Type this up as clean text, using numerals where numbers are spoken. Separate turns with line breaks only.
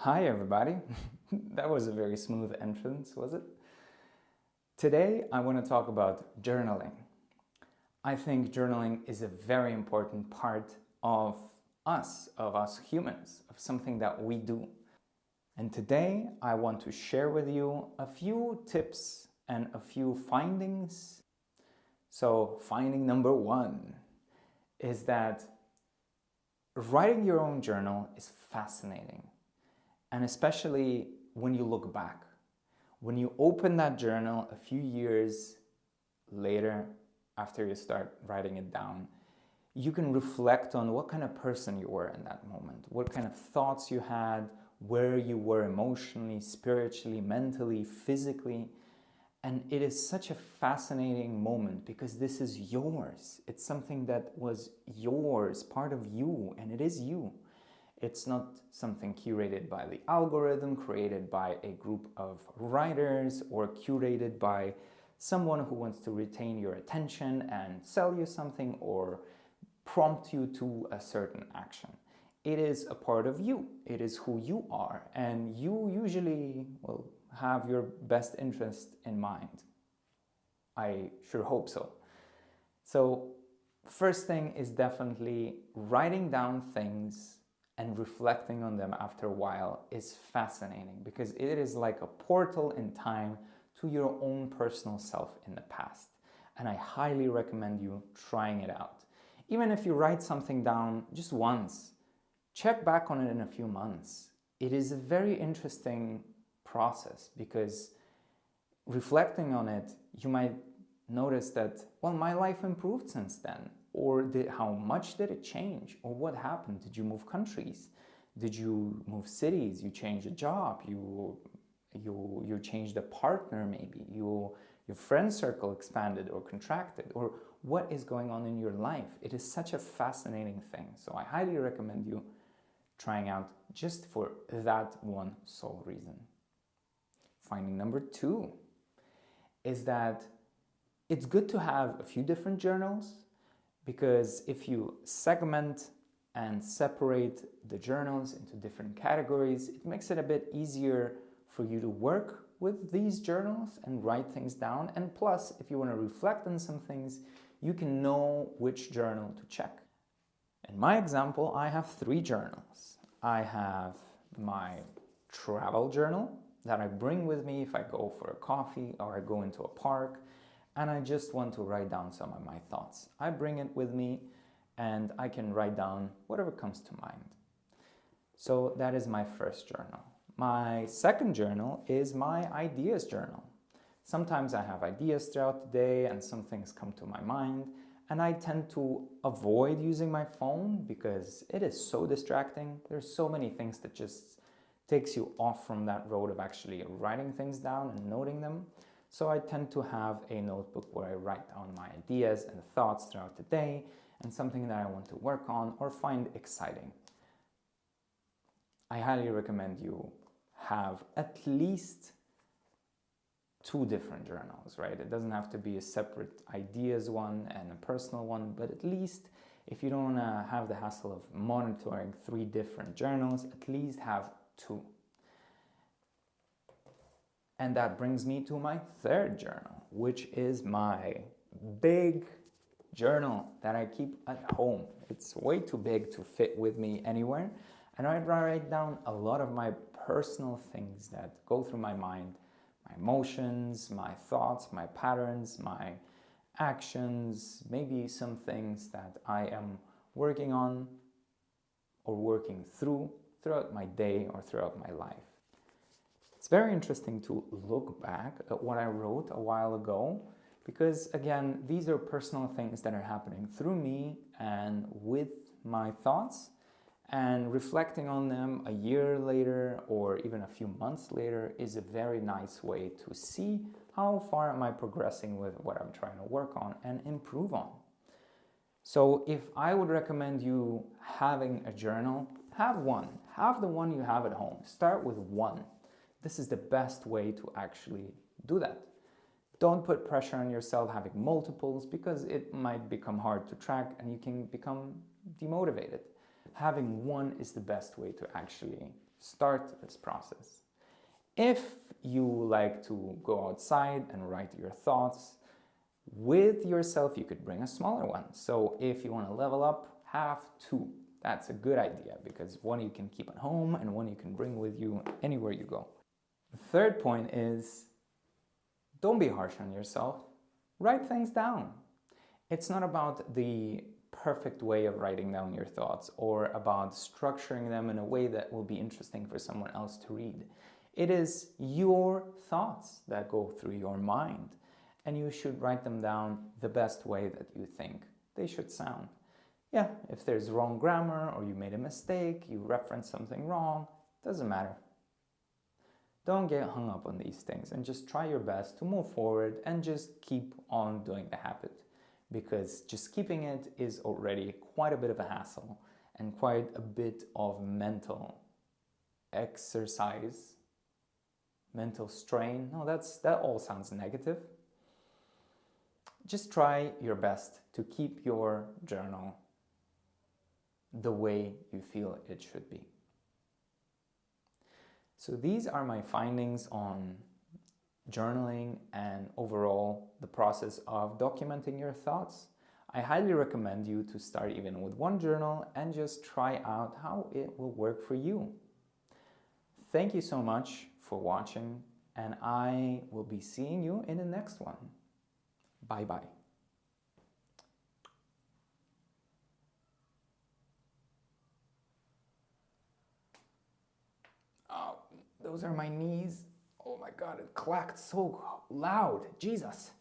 Hi everybody. That was a very smooth entrance, was it? Today I want to talk about journaling. I think journaling is a very important part of us humans, of something that we do. And today I want to share with you a few tips and a few findings. So finding number one is that writing your own journal is fascinating. And especially when you look back. When you open that journal a few years later, after you start writing it down, you can reflect on what kind of person you were in that moment, what kind of thoughts you had, where you were emotionally, spiritually, mentally, physically. And it is such a fascinating moment because this is yours. It's something that was yours, part of you, and it is you. It's not something curated by the algorithm, created by a group of writers, or curated by someone who wants to retain your attention and sell you something or prompt you to a certain action. It is a part of you. It is who you are, and you usually will have your best interest in mind. I sure hope so. So, first thing is definitely writing down things and reflecting on them after a while is fascinating because it is like a portal in time to your own personal self in the past. And I highly recommend you trying it out. Even if you write something down just once, check back on it in a few months. It is a very interesting process because reflecting on it, you might notice that, well, my life improved since then. Or how much did it change? Or what happened? Did you move countries? Did you move cities? You changed a job? You changed a partner maybe? Your friend circle expanded or contracted? Or what is going on in your life? It is such a fascinating thing. So I highly recommend you trying out just for that one sole reason. Finding number two is that it's good to have a few different journals, because if you segment and separate the journals into different categories, it makes it a bit easier for you to work with these journals and write things down. And plus, if you want to reflect on some things, you can know which journal to check. In my example, I have 3 journals. I have my travel journal that I bring with me if I go for a coffee or I go into a park and I just want to write down some of my thoughts. I bring it with me and I can write down whatever comes to mind. So that is my first journal. My second journal is my ideas journal. Sometimes I have ideas throughout the day and some things come to my mind, and I tend to avoid using my phone because it is so distracting. There's so many things that just takes you off from that road of actually writing things down and noting them. So I tend to have a notebook where I write down my ideas and thoughts throughout the day and something that I want to work on or find exciting. I highly recommend you have at least 2 different journals, right? It doesn't have to be a separate ideas one and a personal one, but at least if you don't want to have the hassle of monitoring 3 different journals, at least have 2. And that brings me to my third journal, which is my big journal that I keep at home. It's way too big to fit with me anywhere. And I write down a lot of my personal things that go through my mind, my emotions, my thoughts, my patterns, my actions, maybe some things that I am working on or working throughout my day or throughout my life. It's very interesting to look back at what I wrote a while ago because, again, these are personal things that are happening through me and with my thoughts, and reflecting on them a year later or even a few months later is a very nice way to see how far am I progressing with what I'm trying to work on and improve on. So if I would recommend you having a journal, have one. Have the one you have at home. Start with one. This is the best way to actually do that. Don't put pressure on yourself having multiples because it might become hard to track and you can become demotivated. Having one is the best way to actually start this process. If you like to go outside and write your thoughts with yourself, you could bring a smaller one. So if you want to level up, have two. That's a good idea because one you can keep at home and one you can bring with you anywhere you go. The third point is don't be harsh on yourself. Write things down. It's not about the perfect way of writing down your thoughts or about structuring them in a way that will be interesting for someone else to read. It is your thoughts that go through your mind, and you should write them down the best way that you think they should sound. Yeah, if there's wrong grammar or you made a mistake, you reference something wrong, doesn't matter. Don't get hung up on these things and just try your best to move forward and just keep on doing the habit, because just keeping it is already quite a bit of a hassle and quite a bit of mental exercise, mental strain. No, that all sounds negative. Just try your best to keep your journal the way you feel it should be. So these are my findings on journaling and overall the process of documenting your thoughts. I highly recommend you to start even with one journal and just try out how it will work for you. Thank you so much for watching, and I will be seeing you in the next one. Bye-bye. Oh, those are my knees. Oh my God, it clacked so loud. Jesus.